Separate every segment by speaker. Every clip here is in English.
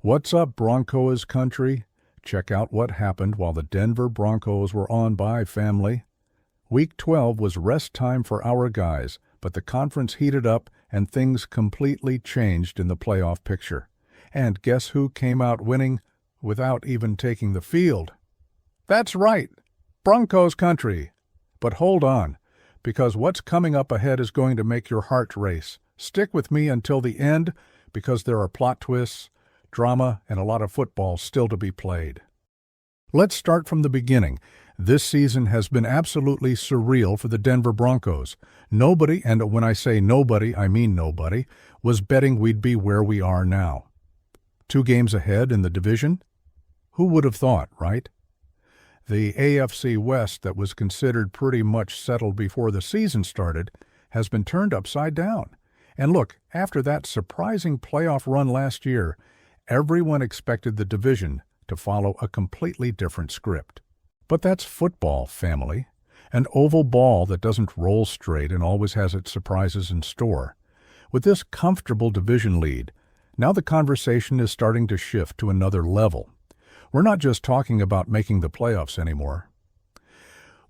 Speaker 1: What's up, Broncos country? Check out what happened while the Denver Broncos were on bye, family. Week 12 was rest time for our guys, but the conference heated up and things completely changed in the playoff picture. And guess who came out winning without even taking the field? That's right, Broncos country. But hold on, because what's coming up ahead is going to make your heart race. Stick with me until the end, because there are plot twists, drama, and a lot of football still to be played. Let's start from the beginning. This season has been absolutely surreal for the Denver Broncos. Nobody, and when I say nobody, I mean nobody, was betting we'd be where we are now. 2 games ahead in the division? Who would have thought, right? The AFC West that was considered pretty much settled before the season started has been turned upside down. And look, after that surprising playoff run last year, everyone expected the division to follow a completely different script. But that's football, family. An oval ball that doesn't roll straight and always has its surprises in store. With this comfortable division lead, now the conversation is starting to shift to another level. We're not just talking about making the playoffs anymore.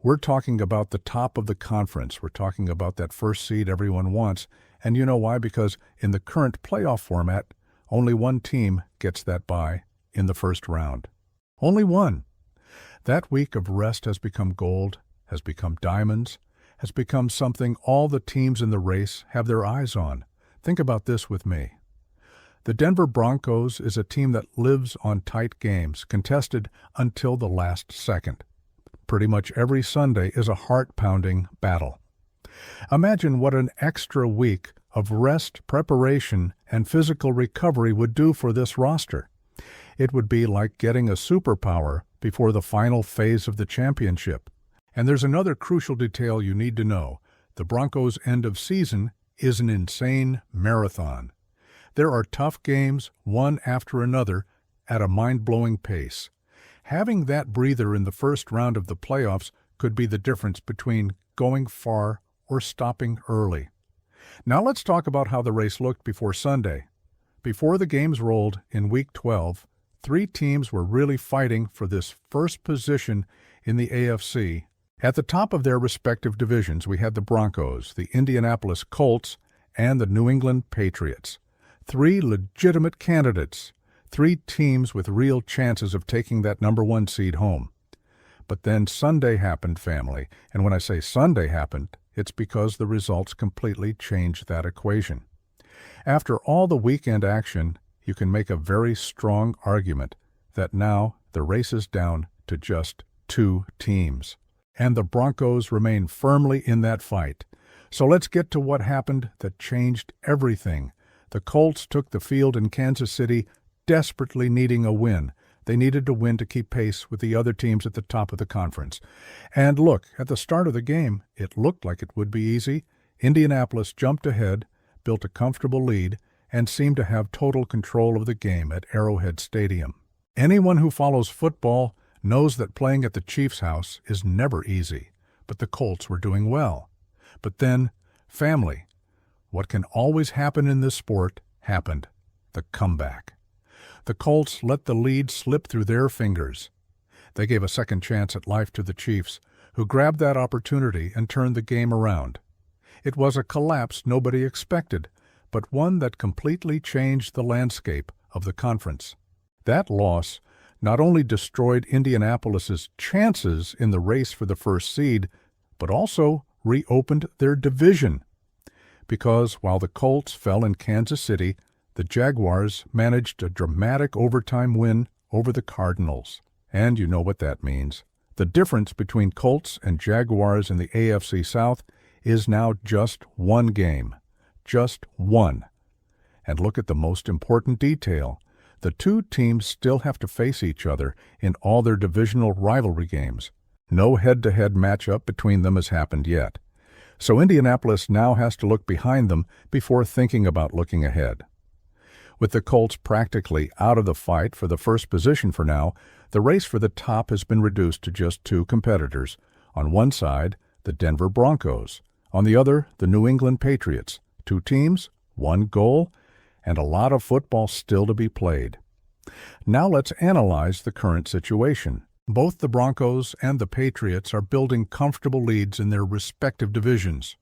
Speaker 1: We're talking about the top of the conference. We're talking about that first seed everyone wants. And you know why? Because in the current playoff format, only one team gets that bye in the first round. Only one. That week of rest has become gold, has become diamonds, has become something all the teams in the race have their eyes on. Think about this with me. The Denver Broncos is a team that lives on tight games, contested until the last second. Pretty much every Sunday is a heart-pounding battle. Imagine what an extra week of rest, preparation, and physical recovery would do for this roster. It would be like getting a superpower before the final phase of the championship. And there's another crucial detail you need to know. The Broncos' end of season is an insane marathon. There are tough games, one after another, at a mind-blowing pace. Having that breather in the first round of the playoffs could be the difference between going far or stopping early. Now let's talk about how the race looked before Sunday. Before the games rolled in Week 12, 3 teams were really fighting for this first position in the AFC. At the top of their respective divisions, we had the Broncos, the Indianapolis Colts, and the New England Patriots. 3 legitimate candidates, 3 teams with real chances of taking that number 1 seed home. But then Sunday happened, family, and when I say Sunday happened, it's because the results completely changed that equation. After all the weekend action, you can make a very strong argument that now the race is down to just 2 teams. And the Broncos remain firmly in that fight. So let's get to what happened that changed everything. The Colts took the field in Kansas City, desperately needing a win. They needed to win to keep pace with the other teams at the top of the conference. And look, at the start of the game, it looked like it would be easy. Indianapolis jumped ahead, built a comfortable lead, and seemed to have total control of the game at Arrowhead Stadium. Anyone who follows football knows that playing at the Chiefs' house is never easy, but the Colts were doing well. But then, family. What can always happen in this sport happened. The comeback. The Colts let the lead slip through their fingers. They gave a second chance at life to the Chiefs, who grabbed that opportunity and turned the game around. It was a collapse nobody expected, but one that completely changed the landscape of the conference. That loss not only destroyed Indianapolis's chances in the race for the first seed, but also reopened their division. Because while the Colts fell in Kansas City, the Jaguars managed a dramatic overtime win over the Cardinals. And you know what that means. The difference between Colts and Jaguars in the AFC South is now just 1 game. Just 1. And look at the most important detail. The 2 teams still have to face each other in all their divisional rivalry games. No head-to-head matchup between them has happened yet. So Indianapolis now has to look behind them before thinking about looking ahead. With the Colts practically out of the fight for the first position for now, the race for the top has been reduced to just 2 competitors. On one side, the Denver Broncos. On the other, the New England Patriots. 2 teams, 1 goal, and a lot of football still to be played. Now let's analyze the current situation. Both the Broncos and the Patriots are building comfortable leads in their respective divisions.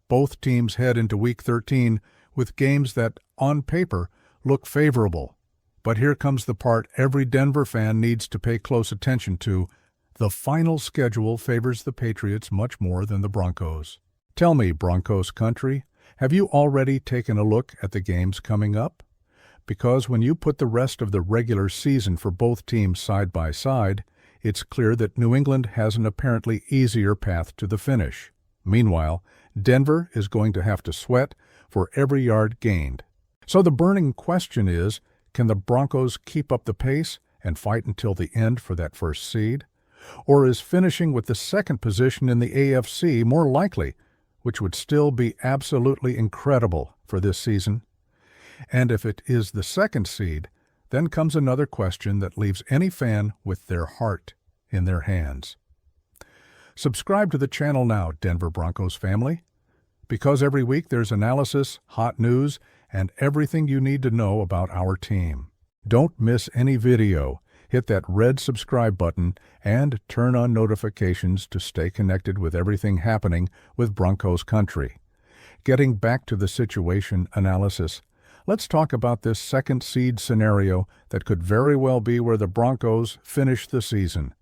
Speaker 1: Both teams head into Week 13 with games that, on paper, look favorable. But here comes the part every Denver fan needs to pay close attention to. The final schedule favors the Patriots much more than the Broncos. Tell me, Broncos country, have you already taken a look at the games coming up? Because when you put the rest of the regular season for both teams side by side, it's clear that New England has an apparently easier path to the finish. Meanwhile, Denver is going to have to sweat for every yard gained. So the burning question is, can the Broncos keep up the pace and fight until the end for that first seed? Or is finishing with the second position in the AFC more likely, which would still be absolutely incredible for this season? And if it is the second seed, then comes another question that leaves any fan with their heart in their hands. Subscribe to the channel now, Denver Broncos family, because every week there's analysis, hot news, and everything you need to know about our team. Don't miss any video. Hit that red subscribe button and turn on notifications to stay connected with everything happening with Broncos country. Getting back to the situation analysis, let's talk about this second seed scenario that could very well be where the Broncos finish the season.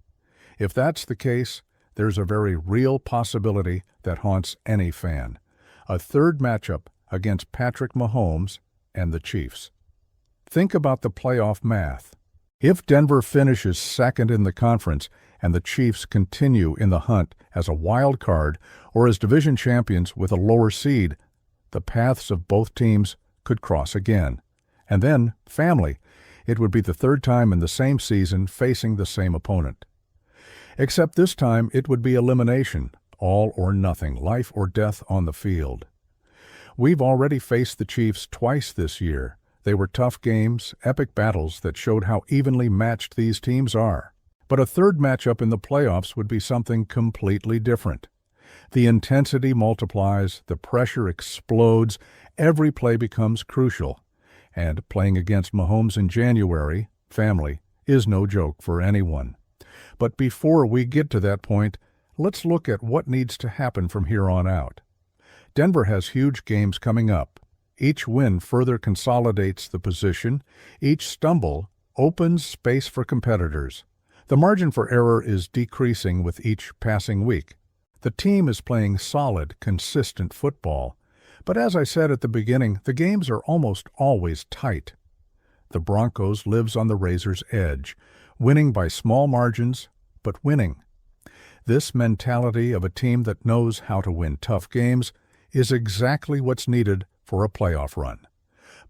Speaker 1: If that's the case, there's a very real possibility that haunts any fan. A third matchup against Patrick Mahomes and the Chiefs. Think about the playoff math. If Denver finishes second in the conference and the Chiefs continue in the hunt as a wild card or as division champions with a lower seed, the paths of both teams could cross again. And then, family, it would be the third time in the same season facing the same opponent. Except this time it would be elimination, all or nothing, life or death on the field. We've already faced the Chiefs twice this year. They were tough games, epic battles that showed how evenly matched these teams are. But a third matchup in the playoffs would be something completely different. The intensity multiplies, the pressure explodes, every play becomes crucial. And playing against Mahomes in January, family, is no joke for anyone. But before we get to that point, let's look at what needs to happen from here on out. Denver has huge games coming up. Each win further consolidates the position. Each stumble opens space for competitors. The margin for error is decreasing with each passing week. The team is playing solid, consistent football. But as I said at the beginning, the games are almost always tight. The Broncos lives on the razor's edge, winning by small margins, but winning. This mentality of a team that knows how to win tough games is exactly what's needed for a playoff run.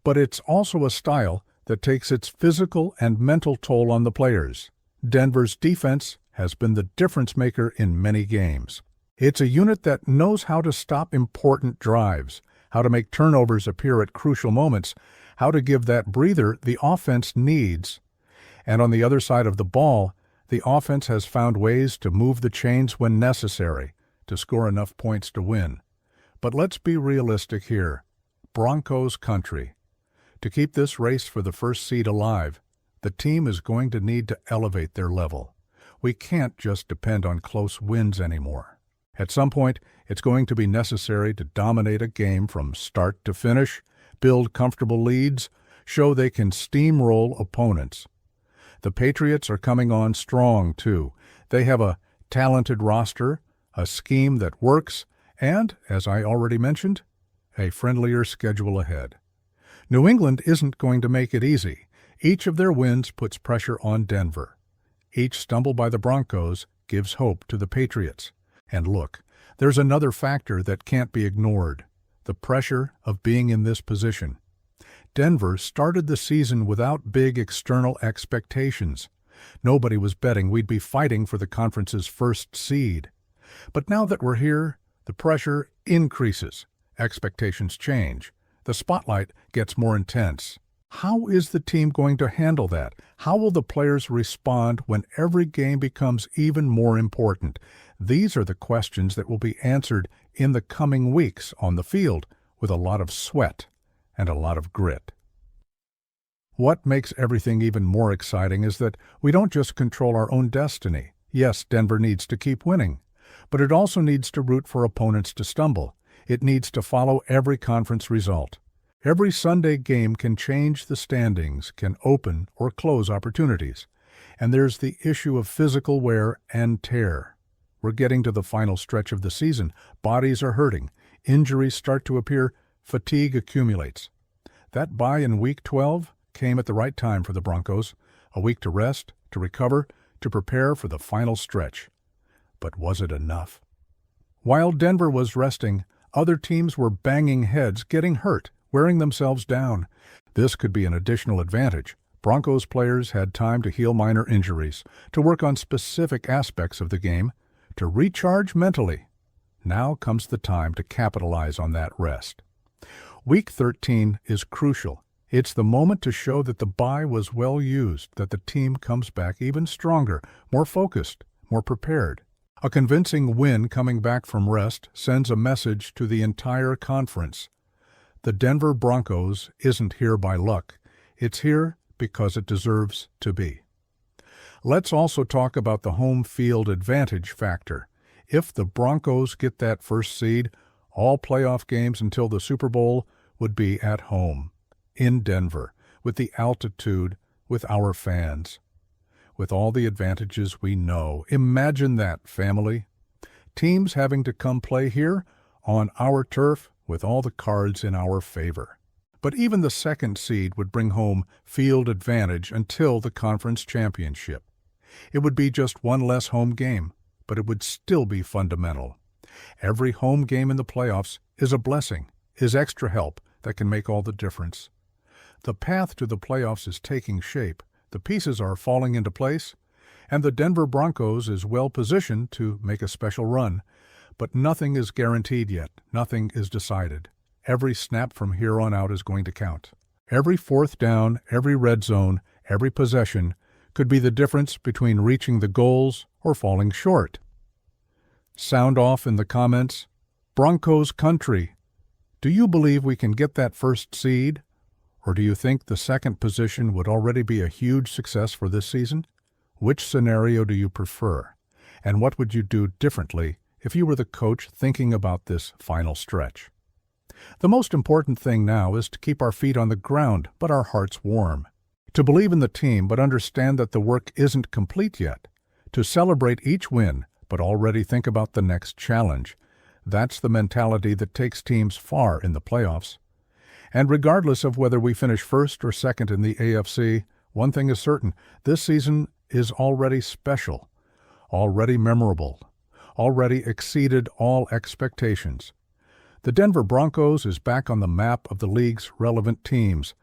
Speaker 1: But it's also a style that takes its physical and mental toll on the players. Denver's defense has been the difference maker in many games. It's a unit that knows how to stop important drives, how to make turnovers appear at crucial moments, how to give that breather the offense needs. And on the other side of the ball, the offense has found ways to move the chains when necessary, to score enough points to win. But let's be realistic here. Broncos country. To keep this race for the first seed alive, the team is going to need to elevate their level. We can't just depend on close wins anymore. At some point, it's going to be necessary to dominate a game from start to finish, build comfortable leads, show they can steamroll opponents. The Patriots are coming on strong, too. They have a talented roster, a scheme that works, and, as I already mentioned, a friendlier schedule ahead. New England isn't going to make it easy. Each of their wins puts pressure on Denver. Each stumble by the Broncos gives hope to the Patriots. And look, there's another factor that can't be ignored, the pressure of being in this position. Denver started the season without big external expectations. Nobody was betting we'd be fighting for the conference's first seed. But now that we're here, the pressure increases. Expectations change. The spotlight gets more intense. How is the team going to handle that? How will the players respond when every game becomes even more important? These are the questions that will be answered in the coming weeks on the field with a lot of sweat and a lot of grit. What makes everything even more exciting is that we don't just control our own destiny. Yes, Denver needs to keep winning, but it also needs to root for opponents to stumble. It needs to follow every conference result. Every Sunday game can change the standings, can open or close opportunities. And there's the issue of physical wear and tear. We're getting to the final stretch of the season. Bodies are hurting. Injuries start to appear. Fatigue accumulates. That bye in Week 12 came at the right time for the Broncos. A week to rest, to recover, to prepare for the final stretch. But was it enough? While Denver was resting, other teams were banging heads, getting hurt, wearing themselves down. This could be an additional advantage. Broncos players had time to heal minor injuries, to work on specific aspects of the game, to recharge mentally. Now comes the time to capitalize on that rest. Week 13 is crucial. It's the moment to show that the bye was well used, that the team comes back even stronger, more focused, more prepared. A convincing win coming back from rest sends a message to the entire conference. The Denver Broncos isn't here by luck. It's here because it deserves to be. Let's also talk about the home field advantage factor. If the Broncos get that first seed, all playoff games until the Super Bowl would be at home, in Denver, with the altitude, with our fans, with all the advantages we know. Imagine that, family. Teams having to come play here on our turf with all the cards in our favor. But even the second seed would bring home field advantage until the conference championship. It would be just one less home game, but it would still be fundamental. Every home game in the playoffs is a blessing, is extra help that can make all the difference. The path to the playoffs is taking shape, the pieces are falling into place, and the Denver Broncos is well positioned to make a special run. But nothing is guaranteed yet, nothing is decided. Every snap from here on out is going to count. Every fourth down, every red zone, every possession could be the difference between reaching the goals or falling short. Sound off in the comments. Broncos country. Do you believe we can get that first seed? Or do you think the second position would already be a huge success for this season? Which scenario do you prefer? And what would you do differently if you were the coach thinking about this final stretch? The most important thing now is to keep our feet on the ground, but our hearts warm. To believe in the team, but understand that the work isn't complete yet. To celebrate each win, but already think about the next challenge. That's the mentality that takes teams far in the playoffs. And regardless of whether we finish first or second in the AFC, one thing is certain, this season is already special, already memorable, already exceeded all expectations. The Denver Broncos is back on the map of the league's relevant teams,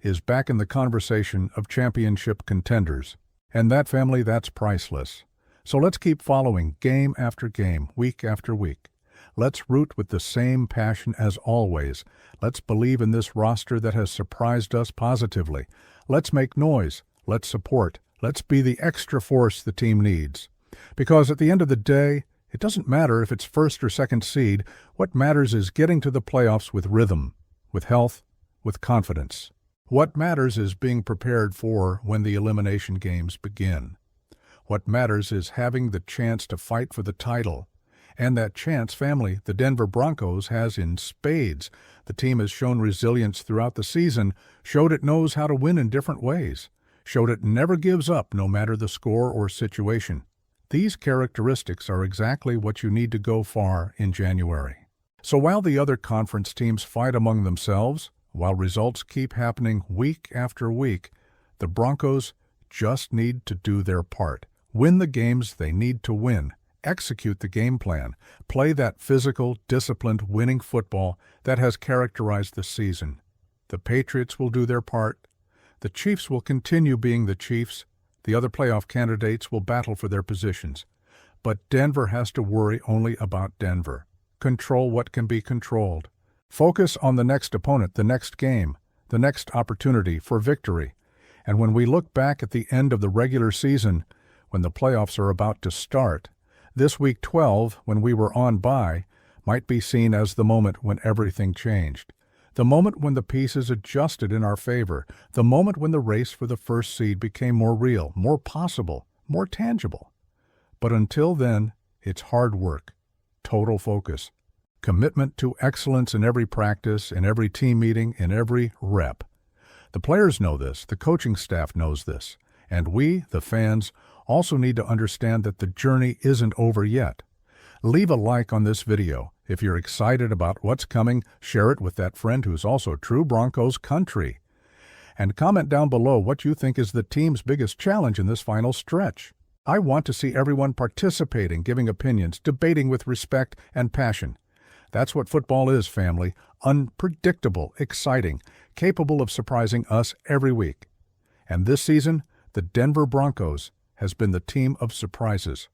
Speaker 1: is back in the conversation of championship contenders. And that, family, that's priceless. So let's keep following game after game, week after week. Let's root with the same passion as always. Let's believe in this roster that has surprised us positively. Let's make noise. Let's support. Let's be the extra force the team needs. Because at the end of the day, it doesn't matter if it's first or second seed. What matters is getting to the playoffs with rhythm, with health, with confidence. What matters is being prepared for when the elimination games begin. What matters is having the chance to fight for the title. And that chance, family, the Denver Broncos has in spades. The team has shown resilience throughout the season, showed it knows how to win in different ways, showed it never gives up no matter the score or situation. These characteristics are exactly what you need to go far in January. So while the other conference teams fight among themselves, while results keep happening week after week, the Broncos just need to do their part. Win the games they need to win. Execute the game plan. Play that physical, disciplined, winning football that has characterized the season. The Patriots will do their part. The Chiefs will continue being the Chiefs. The other playoff candidates will battle for their positions. But Denver has to worry only about Denver. Control what can be controlled. Focus on the next opponent, the next game, the next opportunity for victory. And when we look back at the end of the regular season, when the playoffs are about to start, this Week 12, when we were on bye, might be seen as the moment when everything changed. The moment when the pieces adjusted in our favor, the moment when the race for the first seed became more real, more possible, more tangible. But until then, it's hard work, total focus, commitment to excellence in every practice, in every team meeting, in every rep. The players know this, the coaching staff knows this, and we, the fans, also need to understand that the journey isn't over yet. Leave a like on this video. If you're excited about what's coming, share it with that friend who's also true Broncos country. And comment down below what you think is the team's biggest challenge in this final stretch. I want to see everyone participating, giving opinions, debating with respect and passion. That's what football is, family. Unpredictable, exciting, capable of surprising us every week. And this season, the Denver Broncos has been the team of surprises,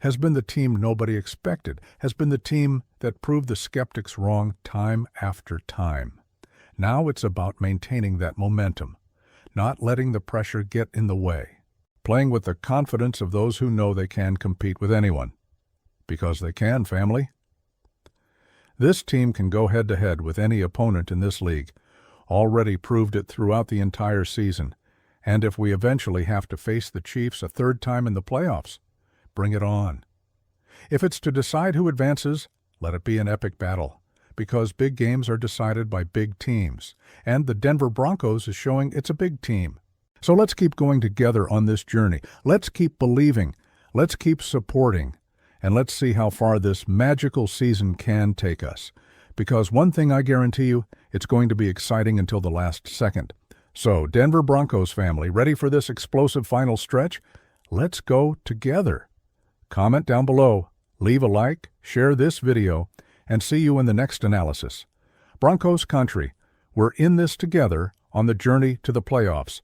Speaker 1: has been the team nobody expected, has been the team that proved the skeptics wrong time after time. Now it's about maintaining that momentum, not letting the pressure get in the way, playing with the confidence of those who know they can compete with anyone. Because they can, family. This team can go head-to-head with any opponent in this league, already proved it throughout the entire season, and if we eventually have to face the Chiefs a third time in the playoffs, bring it on. If it's to decide who advances, let it be an epic battle, because big games are decided by big teams, and the Denver Broncos is showing it's a big team. So let's keep going together on this journey. Let's keep believing. Let's keep supporting. And let's see how far this magical season can take us. Because one thing I guarantee you, it's going to be exciting until the last second. So, Denver Broncos family, ready for this explosive final stretch? Let's go together. Comment down below, leave a like, share this video, and see you in the next analysis. Broncos country, we're in this together on the journey to the playoffs.